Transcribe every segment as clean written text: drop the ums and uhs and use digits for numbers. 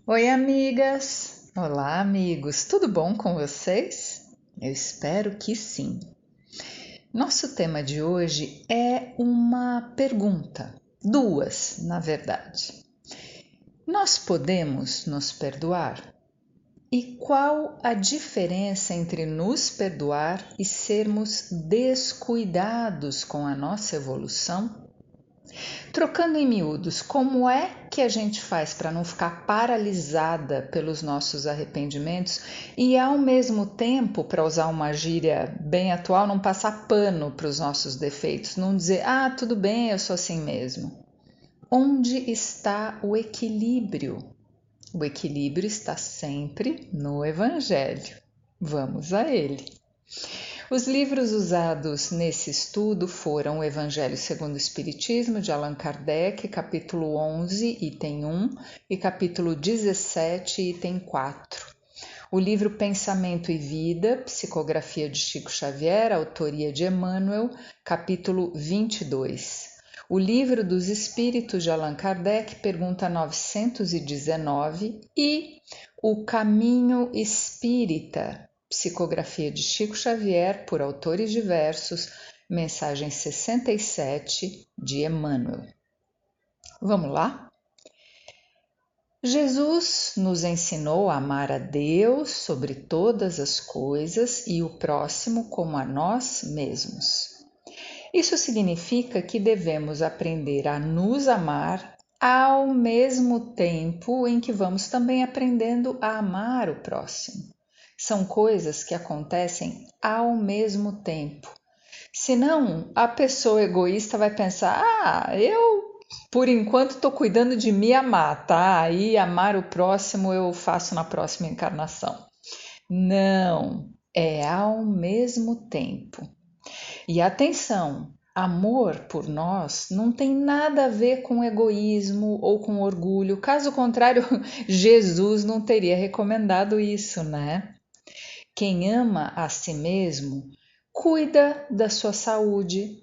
Oi, amigas! Olá, amigos! Tudo bom com vocês? Eu espero que sim. Nosso tema de hoje é uma pergunta, duas, na verdade. Nós podemos nos perdoar? E qual a diferença entre nos perdoar e sermos descuidados com a nossa evolução? Trocando em miúdos, como é que a gente faz para não ficar paralisada pelos nossos arrependimentos e, ao mesmo tempo, para usar uma gíria bem atual, não passar pano para os nossos defeitos, não dizer, tudo bem, eu sou assim mesmo? Onde está o equilíbrio? O equilíbrio está sempre no Evangelho. Vamos a ele. Os livros usados nesse estudo foram o Evangelho segundo o Espiritismo, de Allan Kardec, capítulo 11, item 1, e capítulo 17, item 4. O livro Pensamento e Vida, psicografia de Chico Xavier, autoria de Emmanuel, capítulo 22. O Livro dos Espíritos, de Allan Kardec, pergunta 919, e O Caminho Espírita, psicografia de Chico Xavier, por autores diversos, mensagem 67, de Emmanuel. Vamos lá? Jesus nos ensinou a amar a Deus sobre todas as coisas e o próximo como a nós mesmos. Isso significa que devemos aprender a nos amar ao mesmo tempo em que vamos também aprendendo a amar o próximo. São coisas que acontecem ao mesmo tempo. Senão, a pessoa egoísta vai pensar: eu por enquanto estou cuidando de me amar, tá? Aí amar o próximo eu faço na próxima encarnação. Não, é ao mesmo tempo. E atenção, amor por nós não tem nada a ver com egoísmo ou com orgulho. Caso contrário, Jesus não teria recomendado isso, né? Quem ama a si mesmo, cuida da sua saúde,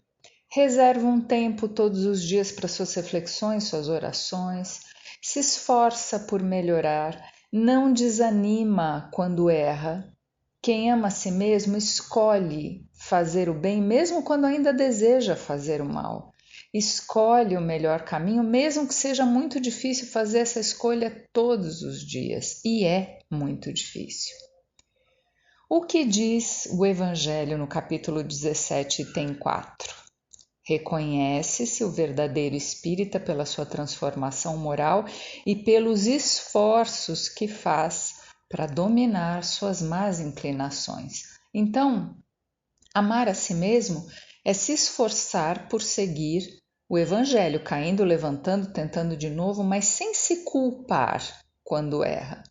reserva um tempo todos os dias para suas reflexões, suas orações, se esforça por melhorar, não desanima quando erra. Quem ama a si mesmo escolhe fazer o bem mesmo quando ainda deseja fazer o mal. Escolhe o melhor caminho, mesmo que seja muito difícil fazer essa escolha todos os dias. E é muito difícil. O que diz o Evangelho no capítulo 17, item 4? Reconhece-se o verdadeiro espírita pela sua transformação moral e pelos esforços que faz para dominar suas más inclinações. Então, amar a si mesmo é se esforçar por seguir o Evangelho, caindo, levantando, tentando de novo, mas sem se culpar quando erra.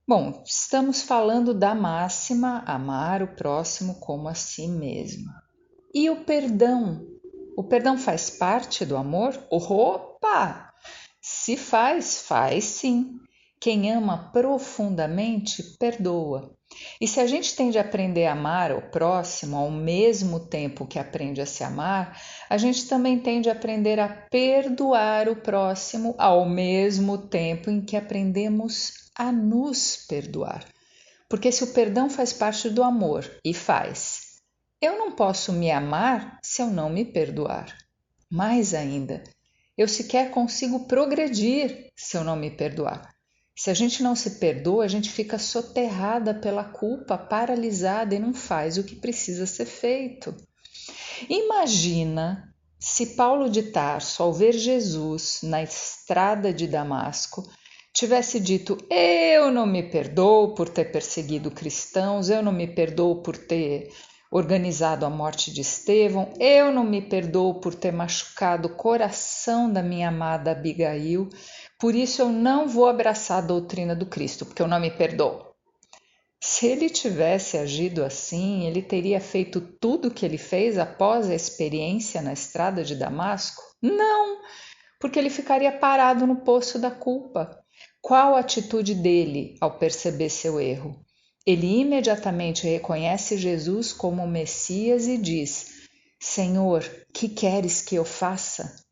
Bom, estamos falando da máxima amar o próximo como a si mesmo. E o perdão? O perdão faz parte do amor? Opa! Se faz, faz sim. Quem ama profundamente, perdoa. E se a gente tende a aprender a amar o próximo ao mesmo tempo que aprende a se amar, a gente também tende a aprender a perdoar o próximo ao mesmo tempo em que aprendemos a nos perdoar. Porque se o perdão faz parte do amor, e faz, eu não posso me amar se eu não me perdoar. Mais ainda, eu sequer consigo progredir se eu não me perdoar. Se a gente não se perdoa, a gente fica soterrada pela culpa, paralisada e não faz o que precisa ser feito. Imagina se Paulo de Tarso, ao ver Jesus na estrada de Damasco, tivesse dito: eu não me perdoo por ter perseguido cristãos, eu não me perdoo por ter organizado a morte de Estevão, eu não me perdoo por ter machucado o coração da minha amada Abigail, por isso eu não vou abraçar a doutrina do Cristo, porque eu não me perdoo. Se ele tivesse agido assim, ele teria feito tudo o que ele fez após a experiência na estrada de Damasco? Não, porque ele ficaria parado no poço da culpa. Qual a atitude dele ao perceber seu erro? Ele imediatamente reconhece Jesus como o Messias e diz: Senhor, que queres que eu faça?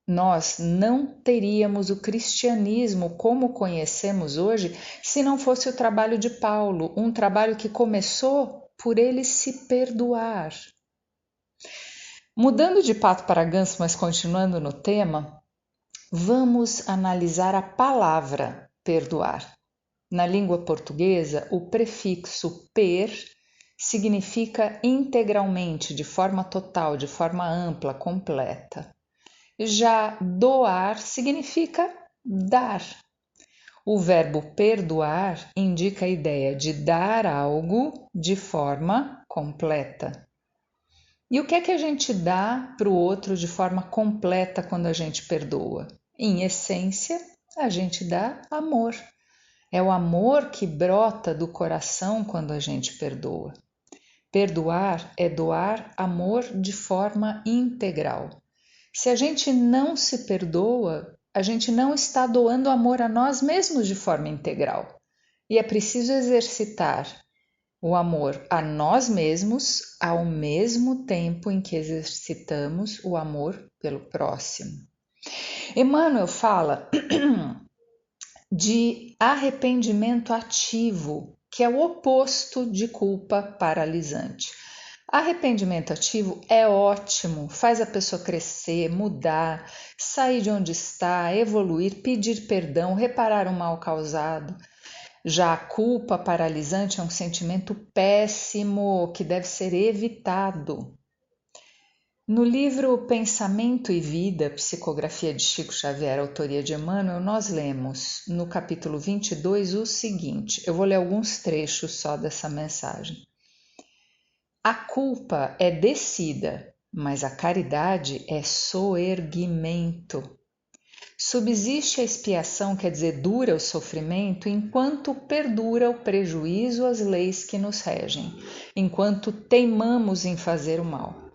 Nós não teríamos o cristianismo como conhecemos hoje se não fosse o trabalho de Paulo, um trabalho que começou por ele se perdoar. Mudando de pato para ganso, mas continuando no tema, vamos analisar a palavra perdoar. Na língua portuguesa, o prefixo per significa integralmente, de forma total, de forma ampla, completa. Já doar significa dar. O verbo perdoar indica a ideia de dar algo de forma completa. E o que é que a gente dá para o outro de forma completa quando a gente perdoa? Em essência, a gente dá amor. É o amor que brota do coração quando a gente perdoa. Perdoar é doar amor de forma integral. Se a gente não se perdoa, a gente não está doando amor a nós mesmos de forma integral. E é preciso exercitar o amor a nós mesmos ao mesmo tempo em que exercitamos o amor pelo próximo. Emmanuel fala de arrependimento ativo, que é o oposto de culpa paralisante. Arrependimento ativo é ótimo, faz a pessoa crescer, mudar, sair de onde está, evoluir, pedir perdão, reparar o mal causado. Já a culpa paralisante é um sentimento péssimo que deve ser evitado. No livro Pensamento e Vida, psicografia de Chico Xavier, autoria de Emmanuel, nós lemos no capítulo 22 o seguinte, eu vou ler alguns trechos só dessa mensagem. A culpa é descida, mas a caridade é soerguimento. Subsiste a expiação, quer dizer, dura o sofrimento, enquanto perdura o prejuízo às leis que nos regem, enquanto teimamos em fazer o mal.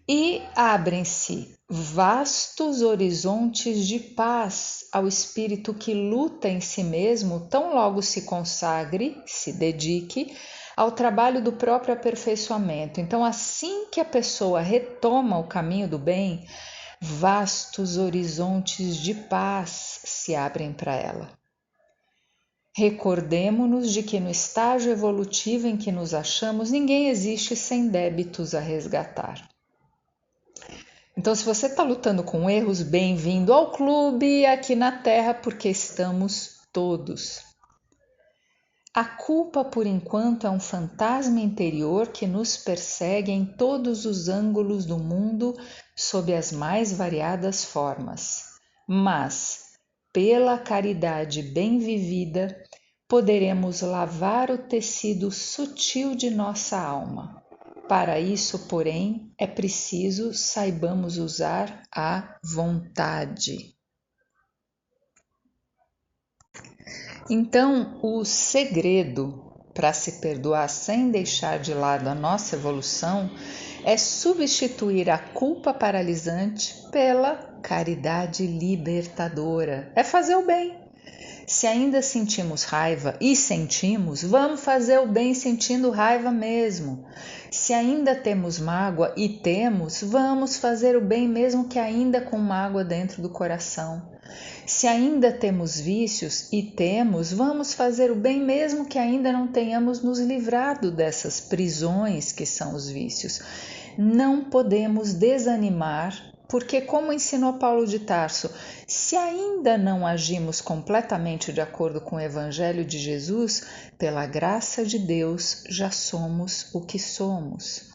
E abrem-se vastos horizontes de paz ao espírito que luta em si mesmo, tão logo se consagre, se dedique ao trabalho do próprio aperfeiçoamento. Então, assim que a pessoa retoma o caminho do bem, vastos horizontes de paz se abrem para ela. Recordemo-nos de que no estágio evolutivo em que nos achamos, ninguém existe sem débitos a resgatar. Então, se você está lutando com erros, bem-vindo ao clube aqui na Terra, porque estamos todos. A culpa, por enquanto, é um fantasma interior que nos persegue em todos os ângulos do mundo sob as mais variadas formas. Mas, pela caridade bem vivida, poderemos lavar o tecido sutil de nossa alma. Para isso, porém, é preciso saibamos usar a vontade. Então, o segredo para se perdoar sem deixar de lado a nossa evolução é substituir a culpa paralisante pela caridade libertadora. É fazer o bem. Se ainda sentimos raiva e sentimos, vamos fazer o bem sentindo raiva mesmo. Se ainda temos mágoa e temos, vamos fazer o bem mesmo que ainda com mágoa dentro do coração. Se ainda temos vícios e temos, vamos fazer o bem mesmo que ainda não tenhamos nos livrado dessas prisões que são os vícios. Não podemos desanimar, porque, como ensinou Paulo de Tarso, se ainda não agimos completamente de acordo com o Evangelho de Jesus, pela graça de Deus já somos o que somos.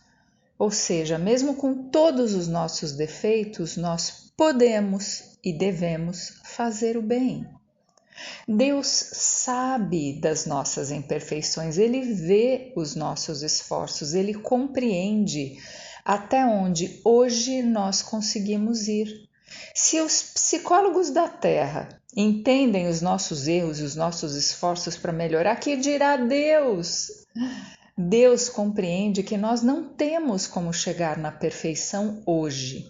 Ou seja, mesmo com todos os nossos defeitos, nós podemos e devemos fazer o bem. Deus sabe das nossas imperfeições, Ele vê os nossos esforços, Ele compreende até onde hoje nós conseguimos ir. Se os psicólogos da Terra entendem os nossos erros e os nossos esforços para melhorar, que dirá Deus? Deus compreende que nós não temos como chegar na perfeição hoje.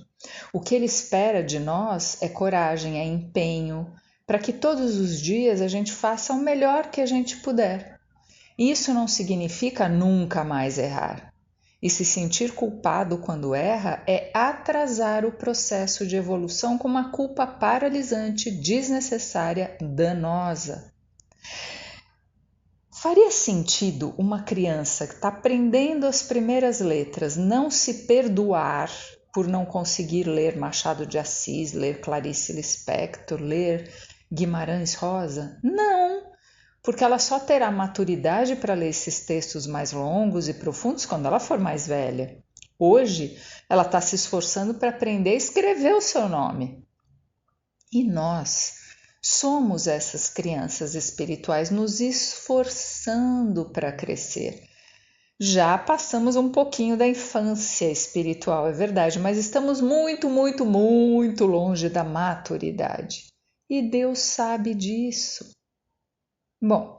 O que Ele espera de nós é coragem, é empenho, para que todos os dias a gente faça o melhor que a gente puder. Isso não significa nunca mais errar. E se sentir culpado quando erra é atrasar o processo de evolução com uma culpa paralisante, desnecessária, danosa. Faria sentido uma criança que está aprendendo as primeiras letras não se perdoar por não conseguir ler Machado de Assis, ler Clarice Lispector, ler Guimarães Rosa? Não, porque ela só terá maturidade para ler esses textos mais longos e profundos quando ela for mais velha. Hoje, ela está se esforçando para aprender a escrever o seu nome. E nós somos essas crianças espirituais nos esforçando para crescer. Já passamos um pouquinho da infância espiritual, é verdade, mas estamos muito, muito, muito longe da maturidade. E Deus sabe disso. Bom,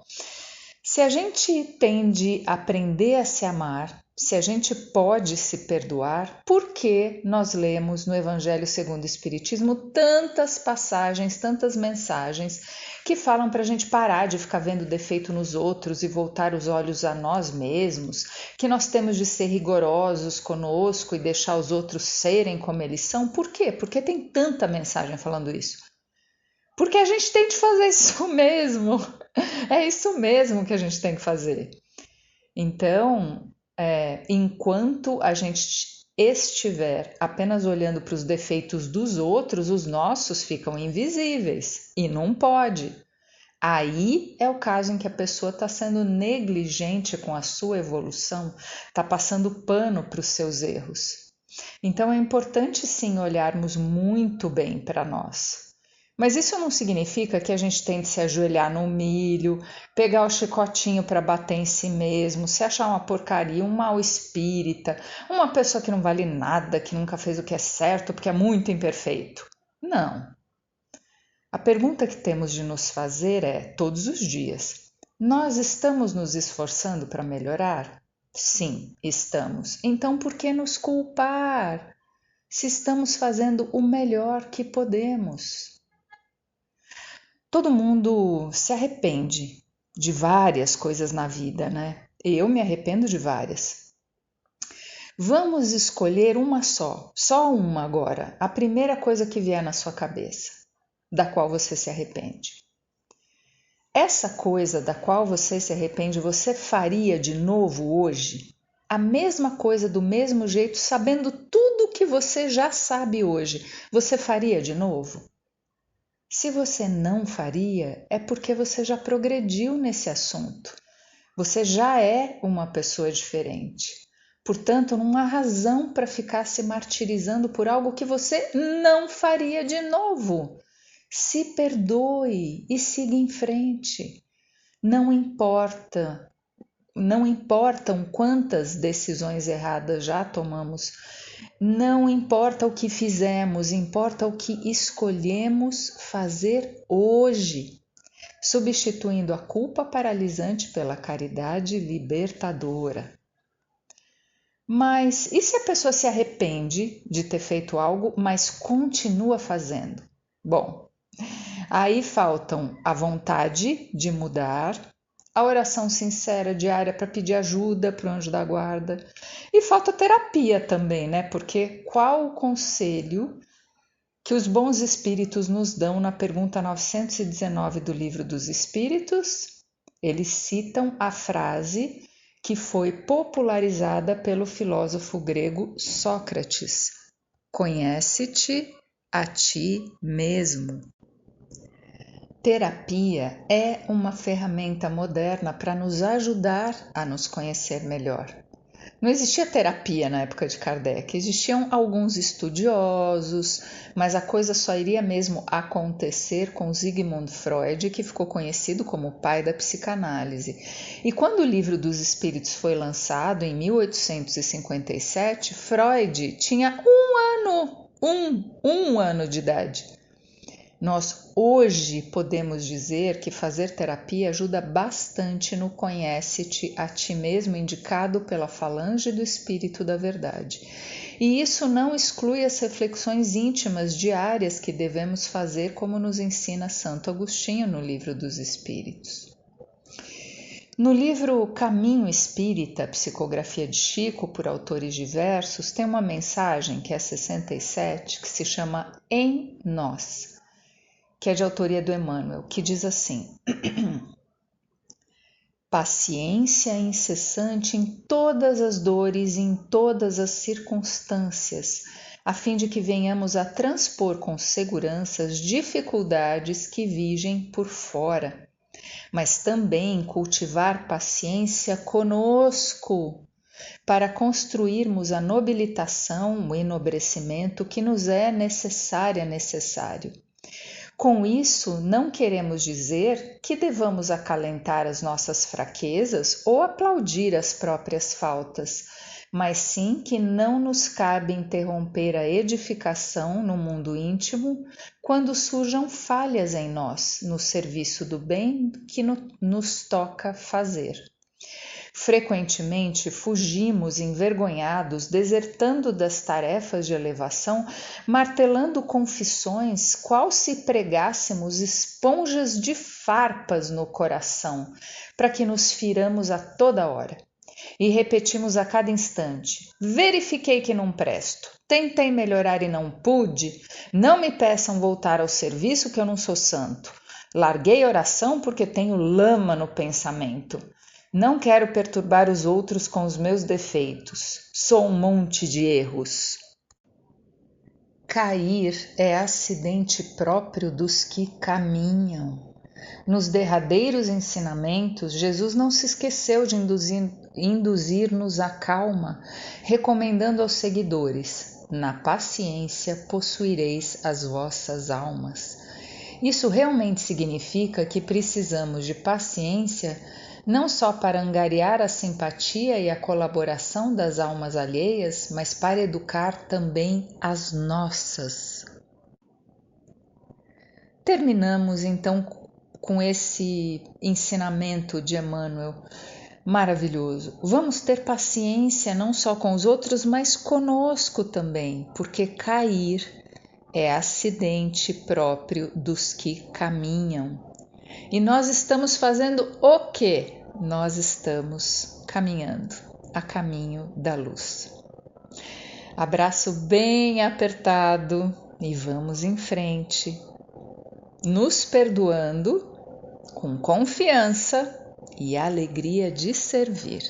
se a gente tende a aprender a se amar, se a gente pode se perdoar, por que nós lemos no Evangelho segundo o Espiritismo tantas passagens, tantas mensagens que falam para a gente parar de ficar vendo defeito nos outros e voltar os olhos a nós mesmos, que nós temos de ser rigorosos conosco e deixar os outros serem como eles são? Por quê? Porque tem tanta mensagem falando isso. Porque a gente tem de fazer isso mesmo. É isso mesmo que a gente tem que fazer. Então, enquanto a gente estiver apenas olhando para os defeitos dos outros, os nossos ficam invisíveis e não pode. Aí é o caso em que a pessoa está sendo negligente com a sua evolução, está passando pano para os seus erros. Então é importante sim olharmos muito bem para nós. Mas isso não significa que a gente tem de se ajoelhar no milho, pegar o chicotinho para bater em si mesmo, se achar uma porcaria, um mau espírita, uma pessoa que não vale nada, que nunca fez o que é certo porque é muito imperfeito. Não. A pergunta que temos de nos fazer é, todos os dias, nós estamos nos esforçando para melhorar? Sim, estamos. Então por que nos culpar se estamos fazendo o melhor que podemos? Todo mundo se arrepende de várias coisas na vida, né? Eu me arrependo de várias. Vamos escolher uma só uma agora, a primeira coisa que vier na sua cabeça, da qual você se arrepende. Essa coisa da qual você se arrepende, você faria de novo hoje? A mesma coisa do mesmo jeito, sabendo tudo que você já sabe hoje, você faria de novo? Se você não faria, é porque você já progrediu nesse assunto. Você já é uma pessoa diferente. Portanto, não há razão para ficar se martirizando por algo que você não faria de novo. Se perdoe e siga em frente. Não importam quantas decisões erradas já tomamos. Não importa o que fizemos, importa o que escolhemos fazer hoje, substituindo a culpa paralisante pela caridade libertadora. Mas e se a pessoa se arrepende de ter feito algo, mas continua fazendo? Bom, aí faltam a vontade de mudar, a oração sincera diária para pedir ajuda para o anjo da guarda. E falta terapia também, né? Porque qual o conselho que os bons espíritos nos dão na pergunta 919 do Livro dos Espíritos? Eles citam a frase que foi popularizada pelo filósofo grego Sócrates: conhece-te a ti mesmo. Terapia é uma ferramenta moderna para nos ajudar a nos conhecer melhor. Não existia terapia na época de Kardec, existiam alguns estudiosos, mas a coisa só iria mesmo acontecer com Sigmund Freud, que ficou conhecido como o pai da psicanálise. E quando o Livro dos Espíritos foi lançado em 1857, Freud tinha um ano de idade. Nós hoje podemos dizer que fazer terapia ajuda bastante no conhece-te a ti mesmo indicado pela falange do Espírito da Verdade. E isso não exclui as reflexões íntimas diárias que devemos fazer, como nos ensina Santo Agostinho no Livro dos Espíritos. No livro Caminho Espírita, Psicografia de Chico, por autores diversos, tem uma mensagem, que é 67, que se chama Em Nós, que é de autoria do Emmanuel, que diz assim: paciência incessante em todas as dores e em todas as circunstâncias, a fim de que venhamos a transpor com segurança as dificuldades que vigem por fora, mas também cultivar paciência conosco, para construirmos a nobilitação, o enobrecimento que nos é necessário. Com isso, não queremos dizer que devamos acalentar as nossas fraquezas ou aplaudir as próprias faltas, mas sim que não nos cabe interromper a edificação no mundo íntimo quando surjam falhas em nós, no serviço do bem que nos toca fazer. Frequentemente fugimos envergonhados, desertando das tarefas de elevação, martelando confissões, qual se pregássemos esponjas de farpas no coração, para que nos firamos a toda hora. E repetimos a cada instante: verifiquei que não presto, tentei melhorar e não pude, não me peçam voltar ao serviço que eu não sou santo, larguei a oração porque tenho lama no pensamento. Não quero perturbar os outros com os meus defeitos. Sou um monte de erros. Cair é acidente próprio dos que caminham. Nos derradeiros ensinamentos, Jesus não se esqueceu de induzir-nos à calma, recomendando aos seguidores: na paciência possuireis as vossas almas. Isso realmente significa que precisamos de paciência não só para angariar a simpatia e a colaboração das almas alheias, mas para educar também as nossas. Terminamos então com esse ensinamento de Emmanuel maravilhoso. Vamos ter paciência não só com os outros, mas conosco também, porque cair é acidente próprio dos que caminham. E nós estamos fazendo o quê? Nós estamos caminhando a caminho da luz. Abraço bem apertado e vamos em frente, nos perdoando com confiança e alegria de servir.